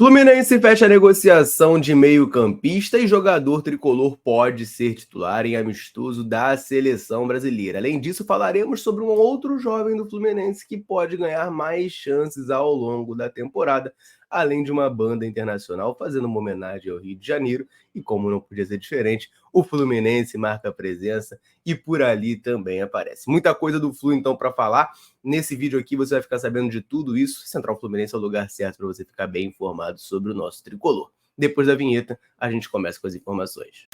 Fluminense fecha a negociação de meio-campista e jogador tricolor pode ser titular em amistoso da seleção brasileira. Além disso, falaremos sobre um outro jovem do Fluminense que pode ganhar mais chances ao longo da temporada, além de uma banda internacional fazendo uma homenagem ao Rio de Janeiro. E como não podia ser diferente, o Fluminense marca presença e por ali também aparece. Muita coisa do Flu então para falar. Nesse vídeo aqui você vai ficar sabendo de tudo isso. Central Fluminense é o lugar certo para você ficar bem informado sobre o nosso tricolor. Depois da vinheta, a gente começa com as informações.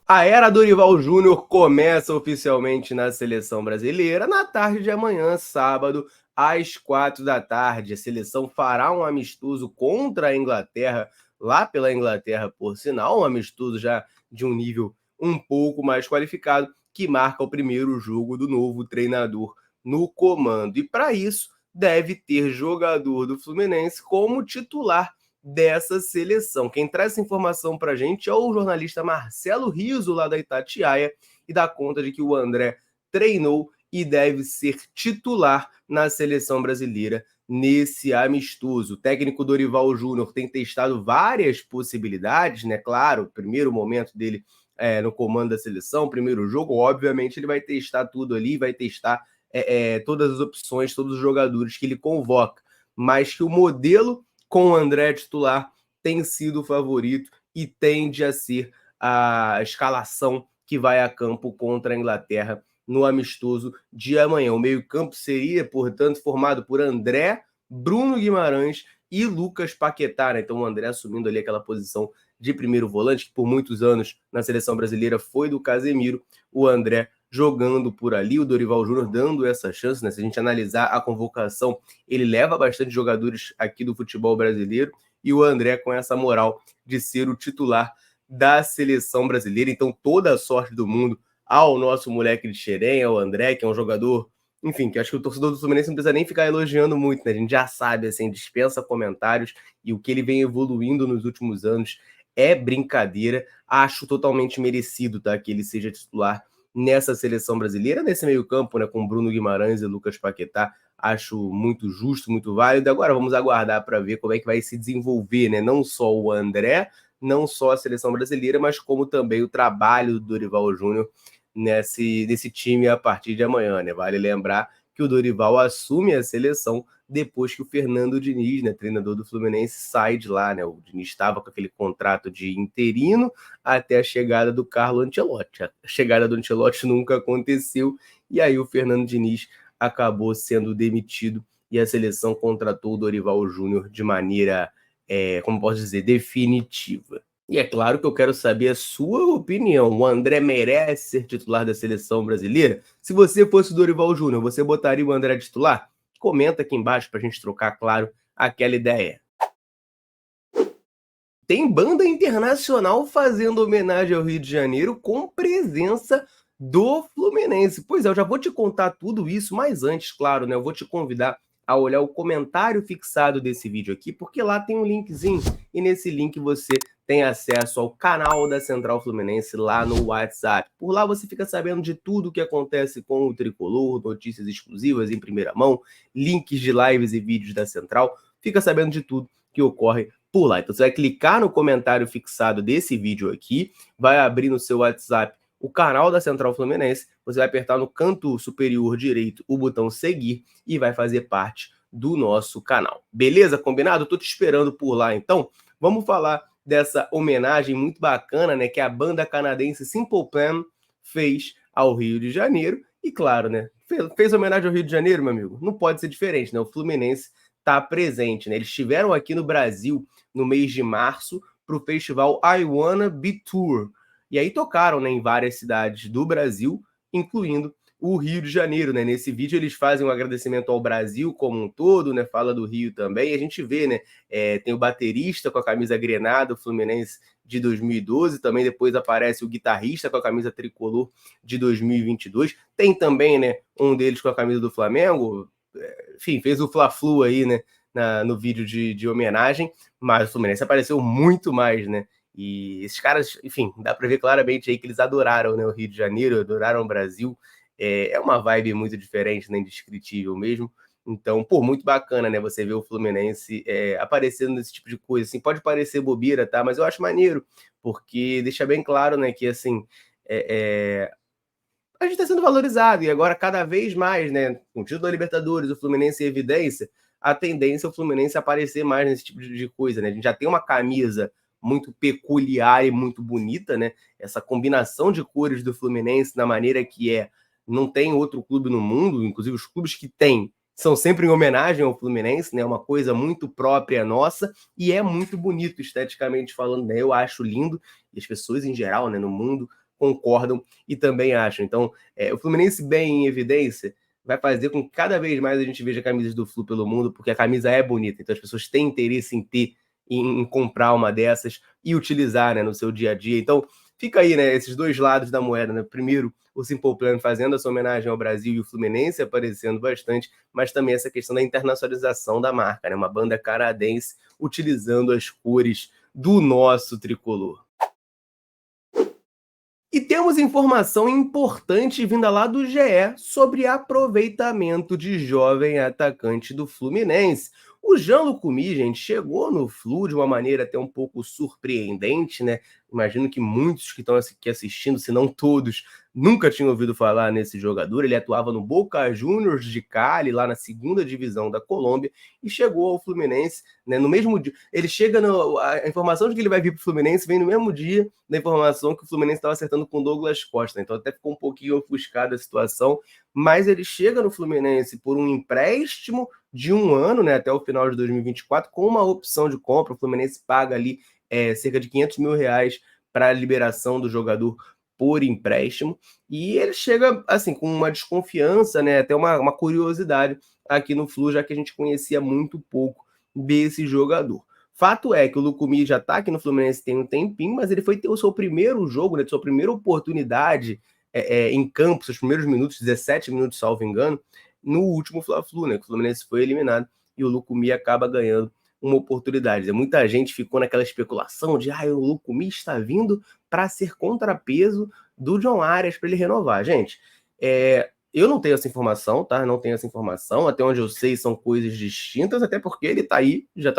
A era Dorival Júnior começa oficialmente na seleção brasileira na tarde de amanhã, sábado, às 4 da tarde. A seleção fará um amistoso contra a Inglaterra, lá pela Inglaterra, por sinal, um amistoso já de um nível um pouco mais qualificado, que marca o primeiro jogo do novo treinador no comando. E para isso, deve ter jogador do Fluminense como titular dessa seleção. Quem traz essa informação para a gente é o jornalista Marcelo Riso, lá da Itatiaia, e dá conta de que o André treinou e deve ser titular na seleção brasileira nesse amistoso. O técnico Dorival Júnior tem testado várias possibilidades, né? Claro, o primeiro momento dele no comando da seleção, primeiro jogo, obviamente ele vai testar tudo ali, vai testar todas as opções, todos os jogadores que ele convoca, mas que o modelo com o André titular tem sido o favorito e tende a ser a escalação que vai a campo contra a Inglaterra no amistoso de amanhã. O meio-campo seria, portanto, formado por André, Bruno Guimarães e Lucas Paquetá, né? Então o André assumindo ali aquela posição de primeiro volante, que por muitos anos na seleção brasileira foi do Casemiro, o André jogando por ali, o Dorival Júnior dando essa chance, né? Se a gente analisar a convocação, ele leva bastante jogadores aqui do futebol brasileiro, e o André com essa moral de ser o titular da seleção brasileira. Então toda a sorte do mundo ao nosso moleque de Xerém, ao André, que é um jogador, enfim, que acho que o torcedor do Fluminense não precisa nem ficar elogiando muito, né? A gente já sabe, assim, dispensa comentários, e o que ele vem evoluindo nos últimos anos é brincadeira. Acho totalmente merecido, tá, que ele seja titular nessa seleção brasileira, nesse meio-campo, né, com Bruno Guimarães e Lucas Paquetá. Acho muito justo, muito válido. Agora vamos aguardar para ver como é que vai se desenvolver, né? Não só o André, não só a seleção brasileira, mas como também o trabalho do Dorival Júnior nesse time a partir de amanhã, né? Vale lembrar que o Dorival assume a seleção depois que o Fernando Diniz, né, treinador do Fluminense, sai de lá, né? O Diniz estava com aquele contrato de interino até a chegada do Carlo Ancelotti. A chegada do Ancelotti nunca aconteceu, e aí o Fernando Diniz acabou sendo demitido e a seleção contratou o Dorival Júnior de maneira, como posso dizer, definitiva. E é claro que eu quero saber a sua opinião. O André merece ser titular da seleção brasileira? Se você fosse o Dorival Júnior, você botaria o André titular? Comenta aqui embaixo para a gente trocar, claro, aquela ideia. Tem banda internacional fazendo homenagem ao Rio de Janeiro com presença do Fluminense. Pois é, eu já vou te contar tudo isso, mas antes, claro, né, eu vou te convidar a olhar o comentário fixado desse vídeo aqui, porque lá tem um linkzinho, e nesse link você tem acesso ao canal da Central Fluminense lá no WhatsApp. Por lá você fica sabendo de tudo o que acontece com o Tricolor, notícias exclusivas em primeira mão, links de lives e vídeos da Central, fica sabendo de tudo que ocorre por lá. Então você vai clicar no comentário fixado desse vídeo aqui, vai abrir no seu WhatsApp o canal da Central Fluminense, você vai apertar no canto superior direito o botão seguir e vai fazer parte do nosso canal. Beleza? Combinado? Tô te esperando por lá, então. Vamos falar dessa homenagem muito bacana, né, que a banda canadense Simple Plan fez ao Rio de Janeiro. E claro, né, fez homenagem ao Rio de Janeiro, meu amigo. Não pode ser diferente, né? O Fluminense está presente, né? Eles estiveram aqui no Brasil no mês de março para o festival I Wanna Be Tour. E aí tocaram, né, em várias cidades do Brasil, incluindo o Rio de Janeiro, né? Nesse vídeo eles fazem um agradecimento ao Brasil como um todo, né? Fala do Rio também. E a gente vê, né? Tem o baterista com a camisa grenada, o Fluminense de 2012. Também depois aparece o guitarrista com a camisa tricolor de 2022. Tem também, né? Um deles com a camisa do Flamengo. Enfim, fez o Fla-Flu aí, né? No vídeo de homenagem. Mas o Fluminense apareceu muito mais, né? E esses caras, enfim, dá para ver claramente aí que eles adoraram, né, o Rio de Janeiro, adoraram o Brasil. É uma vibe muito diferente, né, indescritível mesmo. Então, pô, muito bacana, né? Você ver o Fluminense aparecendo nesse tipo de coisa. Assim, pode parecer bobeira, tá? Mas eu acho maneiro, porque deixa bem claro, né, que assim. A gente está sendo valorizado, e agora cada vez mais, né, com o título da Libertadores, o Fluminense em evidência, a tendência é o Fluminense aparecer mais nesse tipo de coisa, né? A gente já tem uma camisa muito peculiar e muito bonita, né? Essa combinação de cores do Fluminense na maneira que não tem outro clube no mundo, inclusive os clubes que tem são sempre em homenagem ao Fluminense, né? Uma coisa muito própria nossa e é muito bonito esteticamente falando, né? Eu acho lindo e as pessoas em geral, né, no mundo concordam e também acham. Então, o Fluminense bem em evidência vai fazer com que cada vez mais a gente veja camisas do Flu pelo mundo, porque a camisa é bonita. Então, as pessoas têm interesse em ter, em comprar uma dessas e utilizar, né, no seu dia a dia. Então, fica aí, né, esses dois lados da moeda, né? Primeiro, o Simple Plan fazendo essa homenagem ao Brasil e o Fluminense aparecendo bastante, mas também essa questão da internacionalização da marca, né? Uma banda canadense utilizando as cores do nosso tricolor. E temos informação importante vinda lá do GE sobre aproveitamento de jovem atacante do Fluminense. O Jean Lucumi, gente, chegou no Flu de uma maneira até um pouco surpreendente, né? Imagino que muitos que estão aqui assistindo, se não todos, nunca tinham ouvido falar nesse jogador. Ele atuava no Boca Juniors de Cali, lá na segunda divisão da Colômbia, e chegou ao Fluminense, né, no mesmo dia. Ele chega a informação de que ele vai vir para o Fluminense vem no mesmo dia da informação que o Fluminense estava acertando com o Douglas Costa. Então até ficou um pouquinho ofuscada a situação, mas ele chega no Fluminense por um empréstimo de 1 ano, né, até o final de 2024, com uma opção de compra. O Fluminense paga ali cerca de R$500 mil para a liberação do jogador por empréstimo, e ele chega assim com uma desconfiança, né, até uma curiosidade aqui no Flu, já que a gente conhecia muito pouco desse jogador. Fato é que o Lucumi já está aqui no Fluminense tem um tempinho, mas ele foi ter o seu primeiro jogo, né, sua primeira oportunidade em campo, seus primeiros minutos, 17 minutos, salvo engano, no último Fla-Flu, né, que o Fluminense foi eliminado e o Lucumi acaba ganhando uma oportunidade. Muita gente ficou naquela especulação de o Lucumi está vindo para ser contrapeso do John Arias para ele renovar. Gente, eu não tenho essa informação, tá? Não tenho essa informação. Até onde eu sei são coisas distintas, até porque ele tá aí, já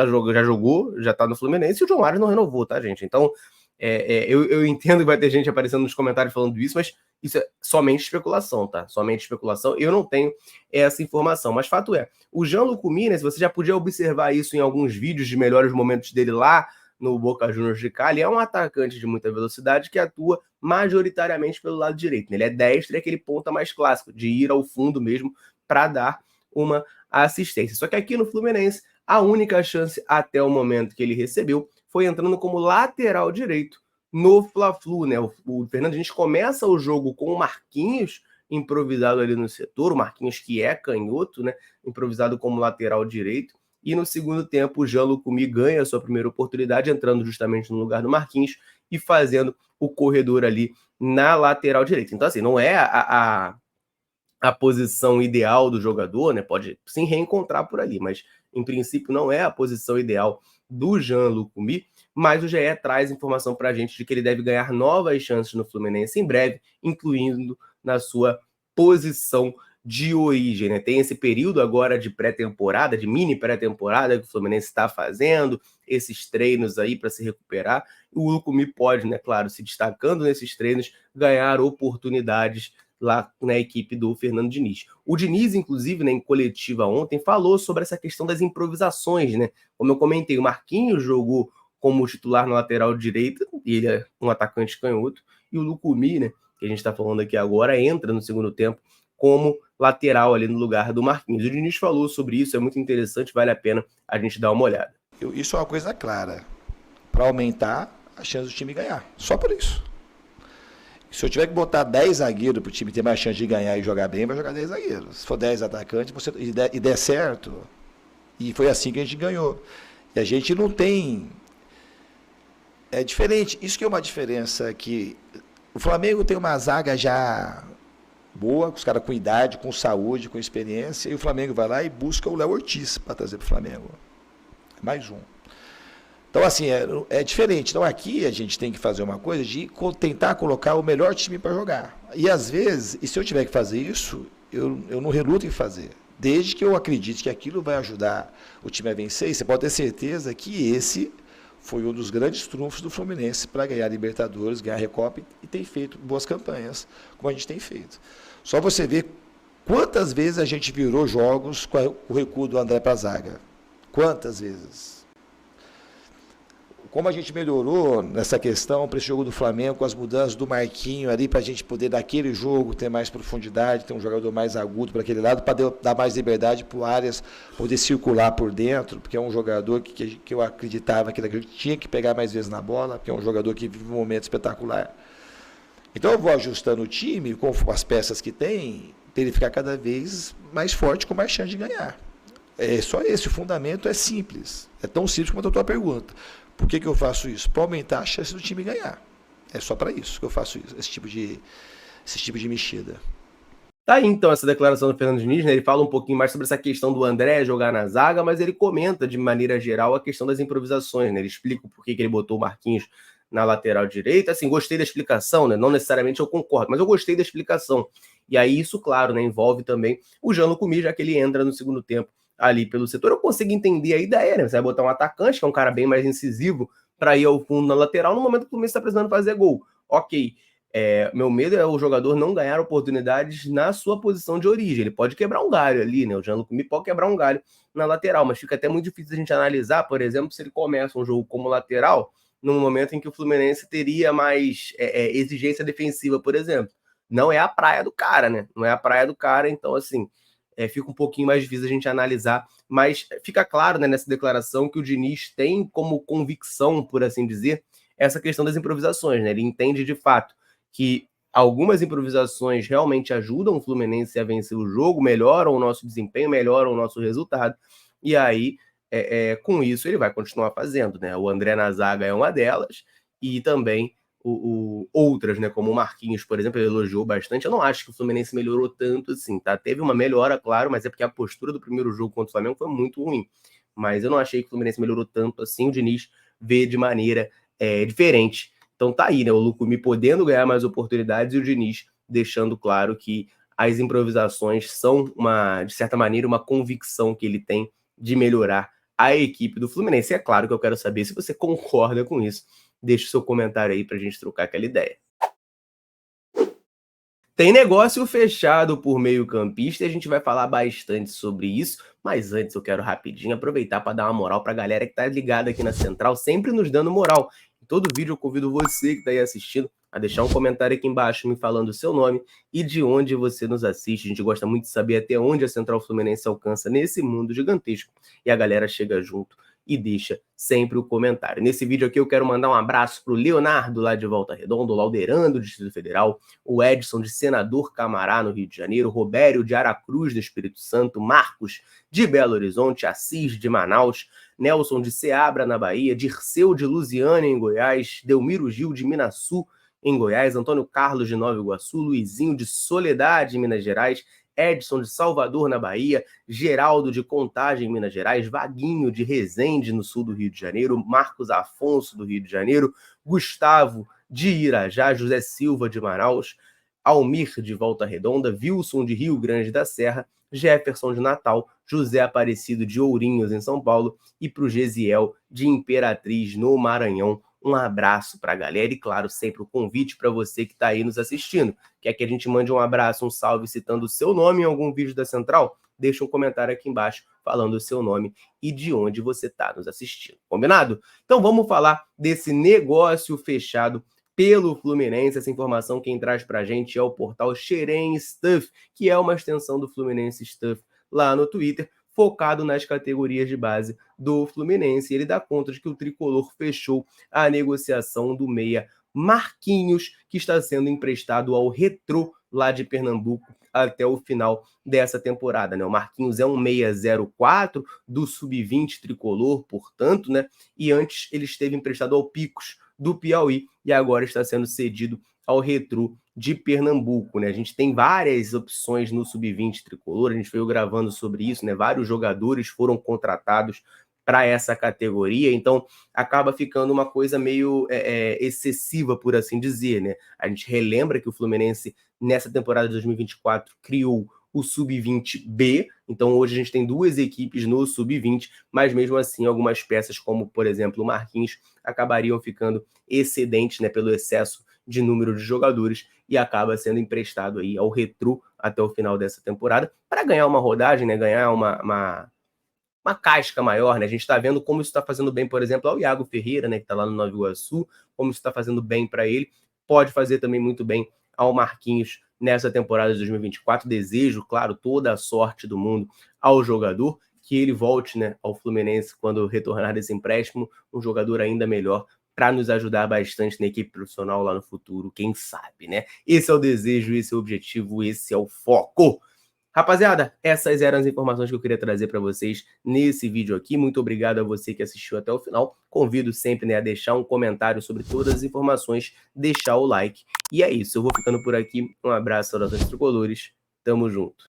jogou, já tá no Fluminense e o John Arias não renovou, tá, gente? Então, eu entendo que vai ter gente aparecendo nos comentários falando isso, mas isso é somente especulação, tá? Somente especulação. Eu não tenho essa informação. Mas fato é, o Jean Lucumi, né, se você já podia observar isso em alguns vídeos de melhores momentos dele lá no Boca Juniors de Cali, é um atacante de muita velocidade que atua majoritariamente pelo lado direito. Ele é destro e é aquele ponta mais clássico, de ir ao fundo mesmo para dar uma assistência. Só que aqui no Fluminense, a única chance até o momento que ele recebeu foi entrando como lateral direito no Fla-Flu, né? O Fernando, a gente começa o jogo com o Marquinhos improvisado ali no setor, o Marquinhos que é canhoto, né? Improvisado como lateral direito. E no segundo tempo, o Jean Lucumi ganha a sua primeira oportunidade, entrando justamente no lugar do Marquinhos e fazendo o corredor ali na lateral direita. Então, assim, não é a posição ideal do jogador, né? Pode sim reencontrar por ali, mas em princípio não é a posição ideal do Jean Lucumi, mas o GE traz informação para a gente de que ele deve ganhar novas chances no Fluminense em breve, incluindo na sua posição de origem, né? Tem esse período agora de pré-temporada, de mini pré-temporada que o Fluminense está fazendo, esses treinos aí para se recuperar. O Lucumi pode, né, claro, se destacando nesses treinos, ganhar oportunidades lá na equipe do Fernando Diniz. O Diniz, inclusive, né, em coletiva ontem, falou sobre essa questão das improvisações, né? Como eu comentei, o Marquinhos jogou como titular na lateral direita, e ele é um atacante canhoto, e o Lucumi, né, que a gente está falando aqui agora, entra no segundo tempo como lateral ali no lugar do Marquinhos. O Diniz falou sobre isso, é muito interessante, vale a pena a gente dar uma olhada. Isso é uma coisa clara, para aumentar a chance do time ganhar, só por isso. Se eu tiver que botar 10 zagueiros para o time ter mais chance de ganhar e jogar bem, vai jogar 10 zagueiros. Se for 10 atacantes e der certo, e foi assim que a gente ganhou. E a gente não tem... É diferente. Isso que é uma diferença que o Flamengo tem uma zaga já boa, os caras com idade, com saúde, com experiência, e o Flamengo vai lá e busca o Léo Ortiz para trazer para o Flamengo. Mais um. Então, assim, é diferente. Então, aqui a gente tem que fazer uma coisa de tentar colocar o melhor time para jogar. E, às vezes, se eu tiver que fazer isso, eu não reluto em fazer. desde que eu acredite que aquilo vai ajudar o time a vencer, e você pode ter certeza que esse foi um dos grandes trunfos do Fluminense para ganhar a Libertadores, ganhar a Recopa e tem feito boas campanhas, como a gente tem feito. Só você ver quantas vezes a gente virou jogos com o recuo do André para a zaga. Quantas vezes? Como a gente melhorou nessa questão para esse jogo do Flamengo, com as mudanças do Marquinho ali, para a gente poder naquele jogo ter mais profundidade, ter um jogador mais agudo para aquele lado, para dar mais liberdade para o Arias poder circular por dentro, porque é um jogador que eu acreditava que ele tinha que pegar mais vezes na bola, porque é um jogador que vive um momento espetacular. Então eu vou ajustando o time com as peças que tem, para ele ficar cada vez mais forte, com mais chance de ganhar. É só esse, o fundamento é simples. É tão simples quanto a tua pergunta. Por que eu faço isso? Para aumentar a chance do time ganhar. É só para isso que eu faço isso, esse tipo de mexida. Tá aí então essa declaração do Fernando Diniz, né? Ele fala um pouquinho mais sobre essa questão do André jogar na zaga, mas ele comenta de maneira geral a questão das improvisações, né? Ele explica o porquê que ele botou o Marquinhos na lateral direita. Assim, gostei da explicação, né? Não necessariamente eu concordo, mas eu gostei da explicação. E aí isso, claro, né, envolve também o Jean Lucumi, já que ele entra no segundo tempo ali pelo setor. Eu consigo entender a ideia, né? Você vai botar um atacante, que é um cara bem mais incisivo, para ir ao fundo na lateral, no momento que o Fluminense está precisando fazer gol. Ok. Meu medo é o jogador não ganhar oportunidades na sua posição de origem. Ele pode quebrar um galho ali, né? O Jean Lucumi pode quebrar um galho na lateral, mas fica até muito difícil a gente analisar, por exemplo, se ele começa um jogo como lateral, num momento em que o Fluminense teria mais exigência defensiva, por exemplo. Não é a praia do cara, né? Não é a praia do cara, então, assim, fica um pouquinho mais difícil a gente analisar, mas fica claro, né, nessa declaração que o Diniz tem como convicção, por assim dizer, essa questão das improvisações, né? Ele entende de fato que algumas improvisações realmente ajudam o Fluminense a vencer o jogo, melhoram o nosso desempenho, melhoram o nosso resultado, e aí, com isso, ele vai continuar fazendo, né? O André na zaga é uma delas, e também outras, né? Como o Marquinhos, por exemplo, ele elogiou bastante. Eu não acho que o Fluminense melhorou tanto assim, tá? Teve uma melhora, claro, mas é porque a postura do primeiro jogo contra o Flamengo foi muito ruim. Mas eu não achei que o Fluminense melhorou tanto assim. O Diniz vê de maneira diferente. Então tá aí, né? O Lucumi podendo ganhar mais oportunidades e o Diniz deixando claro que as improvisações são, de certa maneira, uma convicção que ele tem de melhorar a equipe do Fluminense. E é claro que eu quero saber se você concorda com isso. Deixe o seu comentário aí para a gente trocar aquela ideia. Tem negócio fechado por meio-campista e a gente vai falar bastante sobre isso, mas antes eu quero rapidinho aproveitar para dar uma moral para a galera que está ligada aqui na Central, sempre nos dando moral. Em todo vídeo eu convido você que está aí assistindo a deixar um comentário aqui embaixo me falando o seu nome e de onde você nos assiste. A gente gosta muito de saber até onde a Central Fluminense alcança nesse mundo gigantesco e a galera chega junto e deixa sempre o comentário. Nesse vídeo aqui eu quero mandar um abraço para o Leonardo, lá de Volta Redonda, o Lauderano, do Distrito Federal, o Edson, de Senador Camará, no Rio de Janeiro, Robério, de Aracruz, do Espírito Santo, Marcos, de Belo Horizonte, Assis, de Manaus, Nelson, de Ceabra, na Bahia, Dirceu, de Lusiânia, em Goiás, Delmiro Gil, de Minaçu, em Goiás, Antônio Carlos, de Nova Iguaçu, Luizinho, de Soledade, em Minas Gerais, Edson, de Salvador, na Bahia, Geraldo, de Contagem, em Minas Gerais, Vaguinho, de Resende, no sul do Rio de Janeiro, Marcos Afonso, do Rio de Janeiro, Gustavo, de Irajá, José Silva, de Manaus, Almir, de Volta Redonda, Wilson, de Rio Grande da Serra, Jefferson, de Natal, José Aparecido, de Ourinhos, em São Paulo, e para o Gesiel, de Imperatriz, no Maranhão. Um abraço para a galera e, claro, sempre o convite para você que está aí nos assistindo. Quer que a gente mande um abraço, um salve citando o seu nome em algum vídeo da Central? Deixa um comentário aqui embaixo falando o seu nome e de onde você está nos assistindo. Combinado? Então vamos falar desse negócio fechado pelo Fluminense. Essa informação quem traz para a gente é o portal Xerém Stuff, que é uma extensão do Fluminense Stuff lá no Twitter, focado nas categorias de base do Fluminense. Ele dá conta de que o tricolor fechou a negociação do meia Marquinhos, que está sendo emprestado ao Retrô lá de Pernambuco até o final dessa temporada, né? O Marquinhos é um meia 04 do sub-20 tricolor, portanto, né? E antes ele esteve emprestado ao Picos do Piauí e agora está sendo cedido ao Retrô de Pernambuco, né? A gente tem várias opções no sub-20 tricolor, a gente veio gravando sobre isso, né? Vários jogadores foram contratados para essa categoria, então acaba ficando uma coisa meio excessiva, por assim dizer, né? A gente relembra que o Fluminense, nessa temporada de 2024, criou o Sub-20B. Então hoje a gente tem 2 equipes no Sub-20, mas mesmo assim algumas peças, como por exemplo o Marquinhos, acabariam ficando excedentes, né, pelo excesso de número de jogadores, e acaba sendo emprestado aí ao Retrô até o final dessa temporada, para ganhar uma rodagem, né, ganhar uma casca maior, né? A gente está vendo como isso está fazendo bem, por exemplo, ao Iago Ferreira, né, que está lá no Nova Iguaçu, como isso está fazendo bem para ele, pode fazer também muito bem ao Marquinhos nessa temporada de 2024. Desejo, claro, toda a sorte do mundo ao jogador, que ele volte, né, ao Fluminense quando retornar desse empréstimo, um jogador ainda melhor para nos ajudar bastante na equipe profissional lá no futuro, quem sabe, né? Esse é o desejo, esse é o objetivo, esse é o foco. Rapaziada, essas eram as informações que eu queria trazer para vocês nesse vídeo aqui. Muito obrigado a você que assistiu até o final. Convido sempre, né, a deixar um comentário sobre todas as informações, deixar o like. E é isso, eu vou ficando por aqui. Um abraço, saudações tricolores. Tamo junto.